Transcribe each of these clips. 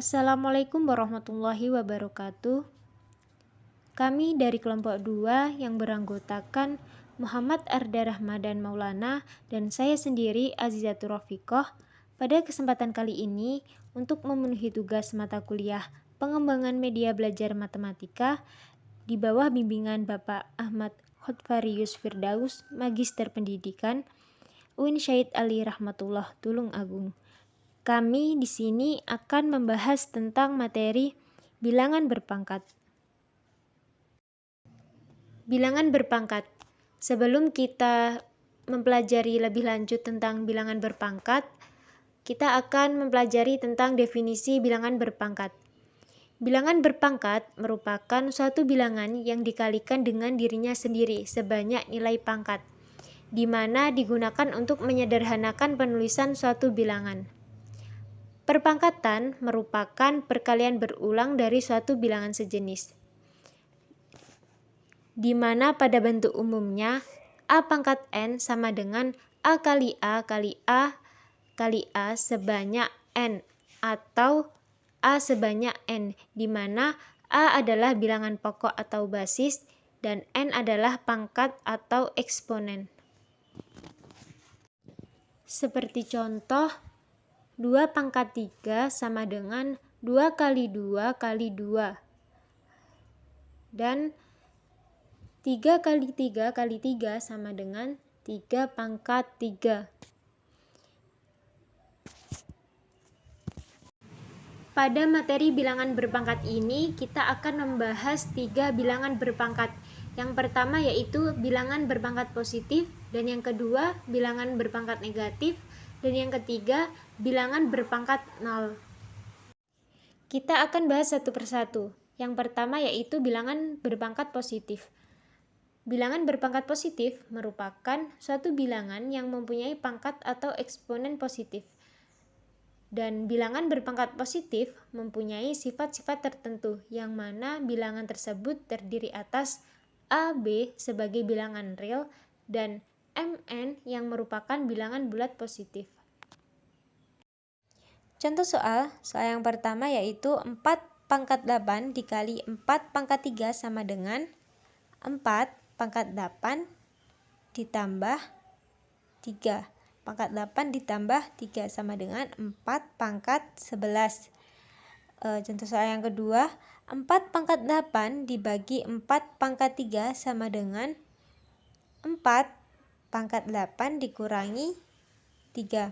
Assalamualaikum warahmatullahi wabarakatuh. Kami dari kelompok 2 yang beranggotakan Muhammad Arda Rahmadan Maulana dan saya sendiri Azizatur Rafiqoh pada kesempatan kali ini untuk memenuhi tugas mata kuliah pengembangan media belajar matematika di bawah bimbingan Bapak Ahmad Khotfarius Firdaus, Magister Pendidikan, UIN Syahid Ali Rahmatullah Tulung Agung. Kami di sini akan membahas tentang materi bilangan berpangkat. Bilangan berpangkat. Sebelum kita mempelajari lebih lanjut tentang bilangan berpangkat, kita akan mempelajari tentang definisi bilangan berpangkat. Bilangan berpangkat merupakan suatu bilangan yang dikalikan dengan dirinya sendiri sebanyak nilai pangkat, di mana digunakan untuk menyederhanakan penulisan suatu bilangan. Perpangkatan merupakan perkalian berulang dari suatu bilangan sejenis, di mana pada bentuk umumnya A pangkat N sama dengan A kali A kali A kali A sebanyak N atau A sebanyak N, di mana A adalah bilangan pokok atau basis dan N adalah pangkat atau eksponen. Seperti contoh, 2 pangkat 3 sama dengan 2 kali 2 kali 2. Dan 3 kali 3 kali 3 sama dengan 3 pangkat 3. Pada materi bilangan berpangkat ini, kita akan membahas 3 bilangan berpangkat. Yang pertama yaitu bilangan berpangkat positif, dan yang kedua bilangan berpangkat negatif, dan yang ketiga bilangan berpangkat 0. Kita akan bahas satu persatu. Yang pertama yaitu bilangan berpangkat positif. Bilangan berpangkat positif merupakan suatu bilangan yang mempunyai pangkat atau eksponen positif. Dan bilangan berpangkat positif mempunyai sifat-sifat tertentu, yang mana bilangan tersebut terdiri atas A, B sebagai bilangan real, dan Mn yang merupakan bilangan bulat positif. Contoh soal yang pertama yaitu 4 pangkat 8 dikali 4 pangkat 3 sama dengan 4 pangkat 8 ditambah 3. Pangkat 8 ditambah 3 sama dengan 4 pangkat 11. Contoh soal yang kedua, 4 pangkat 8 dibagi 4 pangkat 3 sama dengan 4 pangkat 8 dikurangi 3.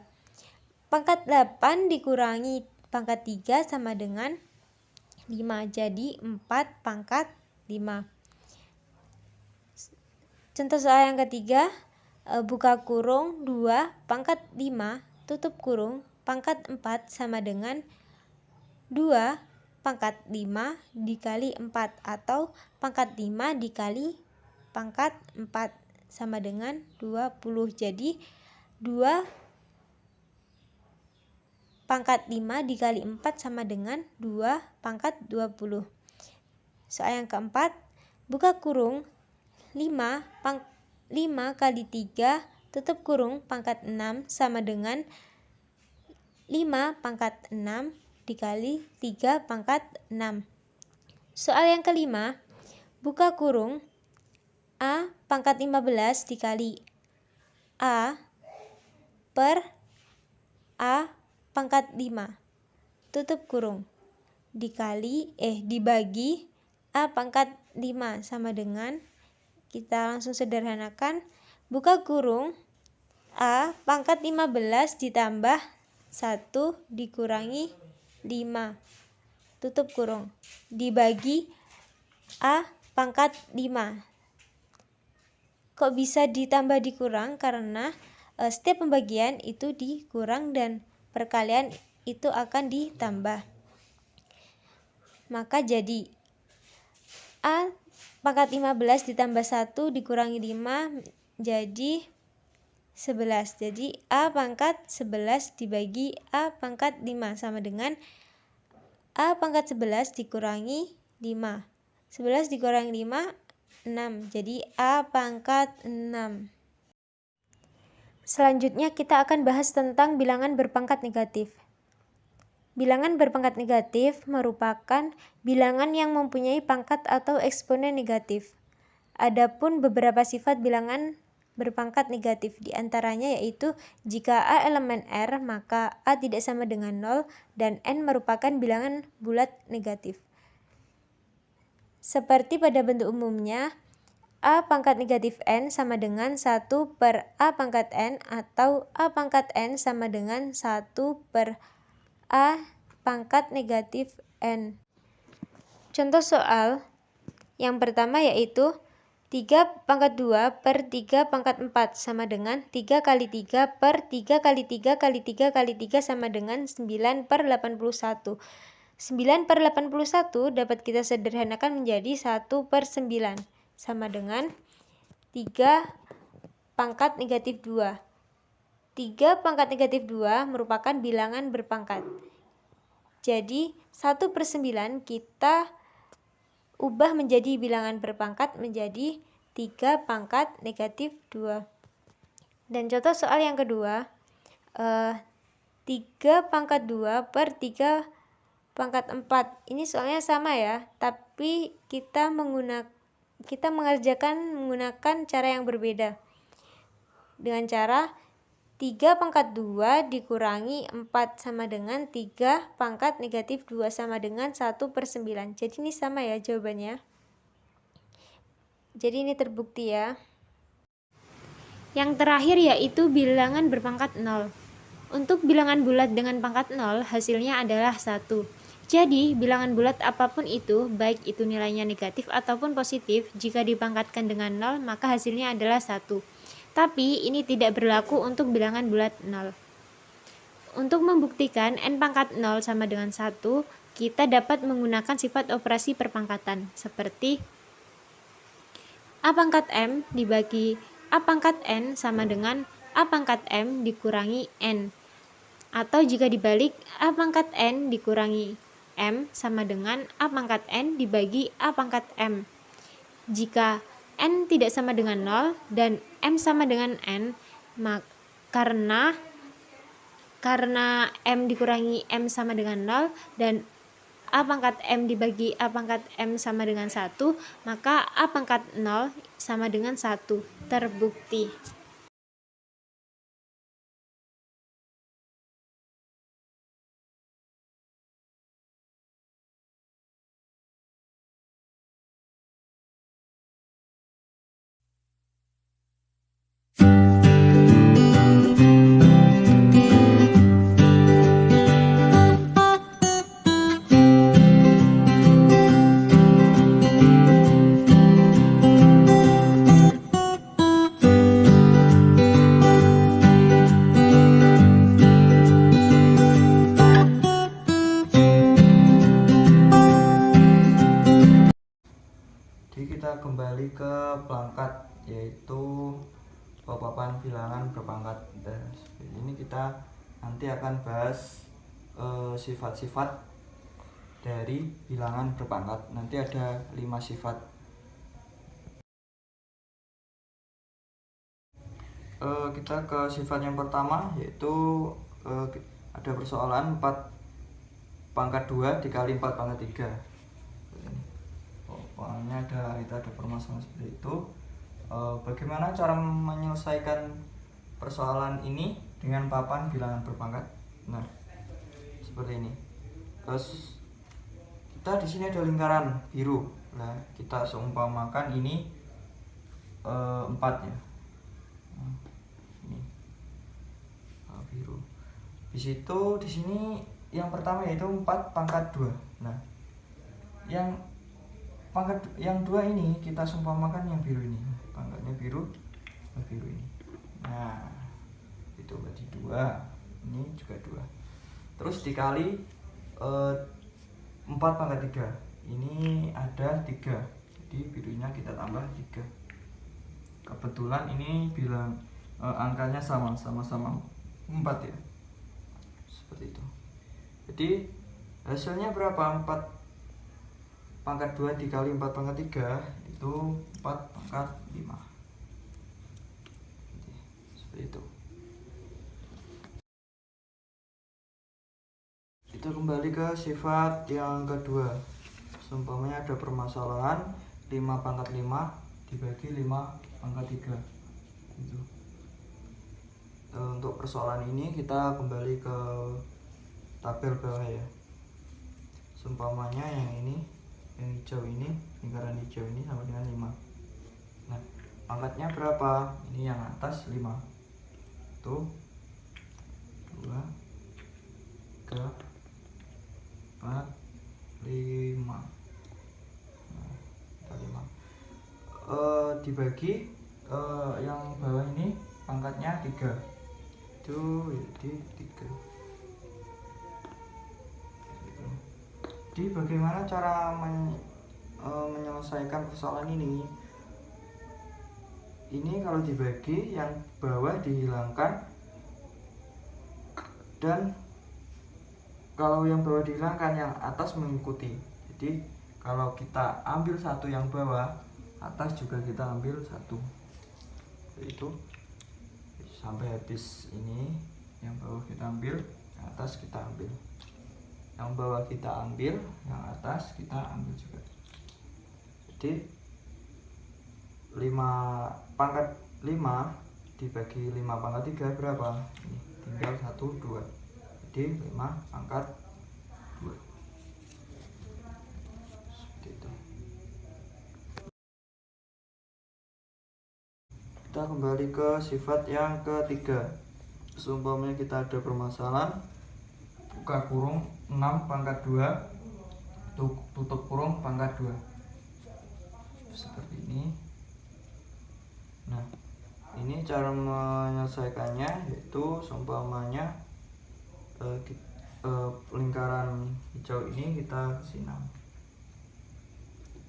Pangkat 8 dikurangi pangkat 3 sama dengan 5, jadi 4 pangkat 5. Contoh soal yang ketiga, buka kurung 2 pangkat 5 tutup kurung pangkat 4 sama dengan 2 pangkat 5 dikali 4 atau pangkat 5 dikali pangkat 4 sama dengan 20. Jadi 2 pangkat 5 dikali 4 sama dengan 2 pangkat 20. Soal yang keempat, buka kurung 5 kali 3 tutup kurung pangkat 6 sama dengan 5 pangkat 6 dikali 3 pangkat 6. Soal yang kelima, buka kurung A pangkat 15 dikali A per A pangkat 5 tutup kurung dibagi A pangkat 5 sama dengan, kita langsung sederhanakan, buka kurung A pangkat 15 ditambah 1 dikurangi 5 tutup kurung dibagi A pangkat 5. Kok bisa ditambah dikurang? Karena setiap pembagian itu dikurang dan perkalian itu akan ditambah. Maka jadi A pangkat 15 ditambah 1 dikurangi 5 jadi 11. Jadi A pangkat 11 dibagi A pangkat 5 sama dengan A pangkat 11 dikurangi 5. 11 dikurangi 5, 6. Jadi A pangkat 6. Selanjutnya kita akan bahas tentang bilangan berpangkat negatif. bilangan berpangkat negatif merupakan bilangan yang mempunyai pangkat atau eksponen negatif. Adapun beberapa sifat bilangan berpangkat negatif diantaranya yaitu jika A elemen R maka A tidak sama dengan 0 dan N merupakan bilangan bulat negatif. Seperti pada bentuk umumnya, A pangkat negatif N sama dengan 1 per A pangkat N atau A pangkat N sama dengan 1 per A pangkat negatif N. Contoh soal yang pertama yaitu 3 pangkat 2 per 3 pangkat 4 sama dengan 3 kali 3 per 3 kali 3 kali 3 kali 3 sama dengan 9 per 81. 9 per 81 dapat kita sederhanakan menjadi 1 per 9 sama dengan 3 pangkat negatif 2. 3 pangkat negatif 2 merupakan bilangan berpangkat. Jadi 1 per 9 kita ubah menjadi bilangan berpangkat menjadi 3 pangkat negatif 2. Dan contoh soal yang kedua, 3 pangkat 2 per 3 pangkat 4. Ini soalnya sama ya, tapi kita mengerjakan menggunakan cara yang berbeda. Dengan cara 3 pangkat 2 dikurangi 4 sama dengan 3 pangkat negatif 2 sama dengan 1 per 9. Jadi ini sama ya jawabannya. Jadi ini terbukti ya. Yang terakhir yaitu bilangan berpangkat 0. Untuk bilangan bulat dengan pangkat 0 hasilnya adalah 1. Jadi bilangan bulat apapun itu, baik itu nilainya negatif ataupun positif, jika dipangkatkan dengan 0 maka hasilnya adalah 1. Tapi ini tidak berlaku untuk bilangan bulat 0. Untuk membuktikan n pangkat 0 sama dengan 1, kita dapat menggunakan sifat operasi perpangkatan, seperti A pangkat M dibagi A pangkat N sama dengan A pangkat M dikurangi N. Atau jika dibalik, A pangkat N dikurangi M sama dengan A pangkat N dibagi A pangkat M. Jika N tidak sama dengan 0 dan M sama dengan N, karena M dikurangi M sama dengan 0 dan A pangkat M dibagi A pangkat M sama dengan 1, maka A pangkat 0 sama dengan 1. Terbukti. Kita kembali ke pelangkat, yaitu paparan bilangan berpangkat. Dan ini kita nanti akan bahas sifat-sifat dari bilangan berpangkat. Nanti ada 5 sifat. Kita ke sifat yang pertama, yaitu ada persoalan 4 pangkat 2 dikali 4 pangkat 3. Pokoknya kita ada permasalahan seperti itu. Bagaimana cara menyelesaikan persoalan ini dengan papan bilangan berpangkat? Nah, seperti ini. Terus kita di sini ada lingkaran biru. Nah, kita seumpamakan ini 4 ya. Ini biru. Di situ di sini yang pertama yaitu 4 pangkat 2. Nah, yang 2 ini kita seumpamakan yang biru ini, pangkatnya biru ini. Nah, itu berarti 2, ini juga 2. Terus dikali 4 pangkat 3, ini ada 3, jadi birunya kita tambah 3. Kebetulan ini bilang angkanya sama-sama 4 ya, seperti itu. Jadi hasilnya berapa? 4 pangkat 2 dikali 4 pangkat 3 itu 4 pangkat 5. Seperti itu. Itu Kita kembali ke sifat yang kedua. Seumpamanya ada permasalahan 5 pangkat 5 dibagi 5 pangkat 3 gitu. Untuk persoalan ini kita kembali ke tabel bawah ya. Seumpamanya yang ini, yang hijau ini, lingkaran hijau ini sama dengan 5. Nah, pangkatnya berapa? Ini yang atas 5. Tuh 2 3 4 5. Nah, 5. Dibagi yang bawah ini pangkatnya 3. Itu jadi 3. Jadi bagaimana cara menyelesaikan persoalan ini? Ini kalau dibagi, yang bawah dihilangkan, dan kalau yang bawah dihilangkan, yang atas mengikuti. Jadi kalau kita ambil satu yang bawah, atas juga kita ambil satu. Itu sampai habis ini, yang bawah kita ambil, yang atas kita ambil. Yang bawah kita ambil, yang atas kita ambil juga. Jadi 5 pangkat 5 dibagi 5 pangkat 3 berapa? Ini tinggal 1 2. Jadi 5 pangkat 2. Seperti itu. Kita kembali ke sifat yang ketiga. Seumpamanya kita ada permasalahan buka kurung 6 pangkat 2 tutup kurung pangkat 2 seperti ini. Nah, ini cara menyelesaikannya yaitu seumpamanya lingkaran hijau ini kita kasih 6.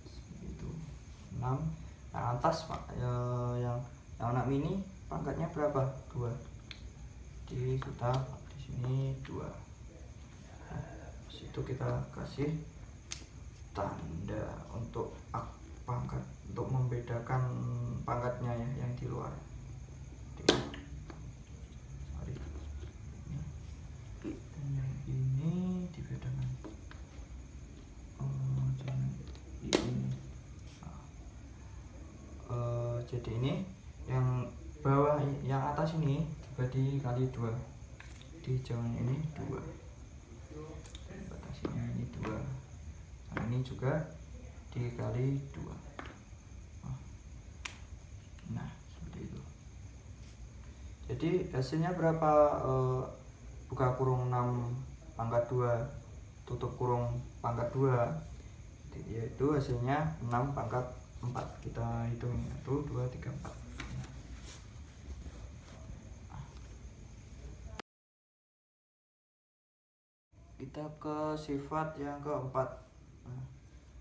Seperti itu. 6. Yang atas yang 6 ini pangkatnya berapa? 2. Jadi kita di sini 2. Nah, situ kita kasih tanda untuk pangkat, untuk membedakan pangkatnya ya, yang di luar. Ini dibedakan. Jadi ini yang bawah, yang atas ini dibagi kali 2. Di hijauan ini 2. Batasinya ini 2. Nah, ini juga dikali 2. Nah, seperti itu. Jadi hasilnya berapa? Buka kurung 6 pangkat 2 tutup kurung pangkat 2, yaitu hasilnya 6 pangkat 4. Kita hitung 1 2 3 4. Kita ke sifat yang keempat. Nah,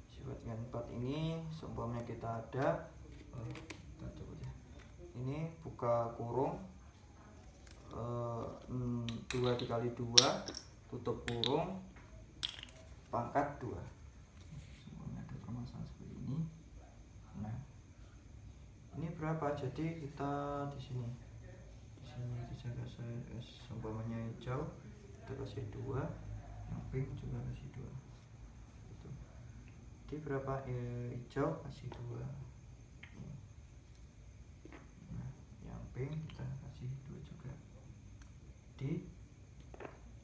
sifat yang keempat ini seumpamanya kita ada kita coba ya. Ini buka kurung 2 dikali 2 tutup kurung pangkat 2. Semuanya ada permasalahan seperti ini. Nah, ini berapa? Jadi kita di sini kita kasih seumpamanya hijau kita kasih 2, yang pink juga kasih 2. Itu. Jadi berapa? Hijau kasih 2. Nah, yang pink kita kasih 2 juga. Di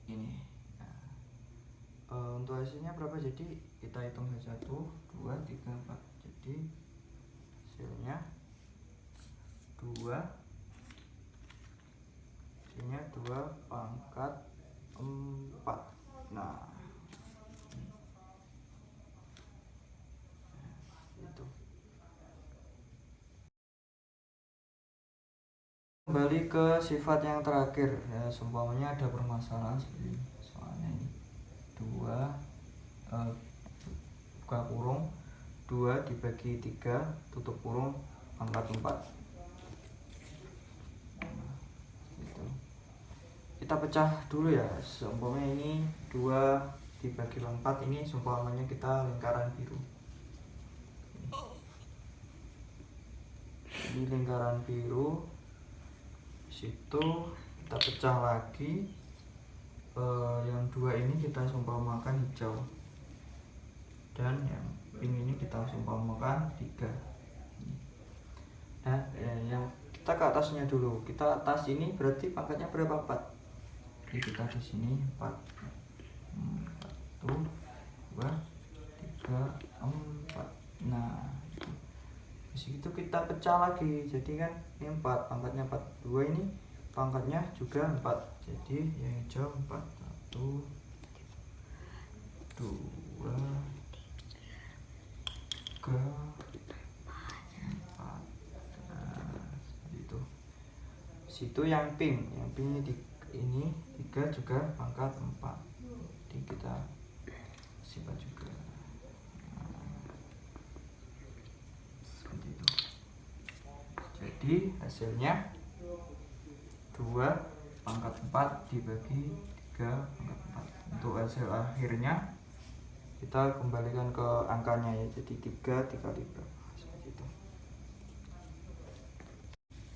ini. Nah, untuk hasilnya berapa? Jadi kita hitung 1 2 3 4. Jadi hasilnya 2 pangkat 4. Nah, itu. Kembali ke sifat yang terakhir ya, seumpamanya ada permasalahan seperti ini. Soalnya ini 2 buka kurung 2 dibagi 3 tutup kurung pangkat 4. Nah, gitu. Kita pecah dulu ya. Seumpamanya ini 2 dibagi 4, ini seumpamanya kita lingkaran biru. Ini lingkaran biru. Situ kita pecah lagi yang 2 ini kita seumpamakan hijau, dan yang pink ini kita seumpamakan 3. Nah, yang kita ke atasnya dulu. Kita atas ini berarti pangkatnya berapa? 4. Jadi kita di sini 4. 1 2 3 4. Nah, di situ kita pecah lagi. Jadi kan ini 4, pangkatnya 4. 2 ini pangkatnya juga 4. Jadi yang hijau 4. 1 2 3 4. Nah, seperti itu. Situ yang pink ini 3 juga pangkat 4. Jadi kita simpan juga. Seperti itu. Jadi hasilnya 2 pangkat 4 dibagi 3 pangkat 4. Untuk hasil akhirnya kita kembalikan ke angkanya ya. Jadi 3 dikali berapa, seperti itu.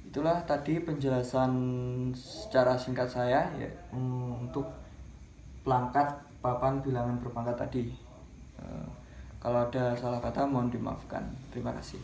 Itulah tadi penjelasan secara singkat saya ya, untuk pelangkat papan bilangan berpangkat tadi. Kalau ada salah kata mohon dimaafkan. Terima kasih.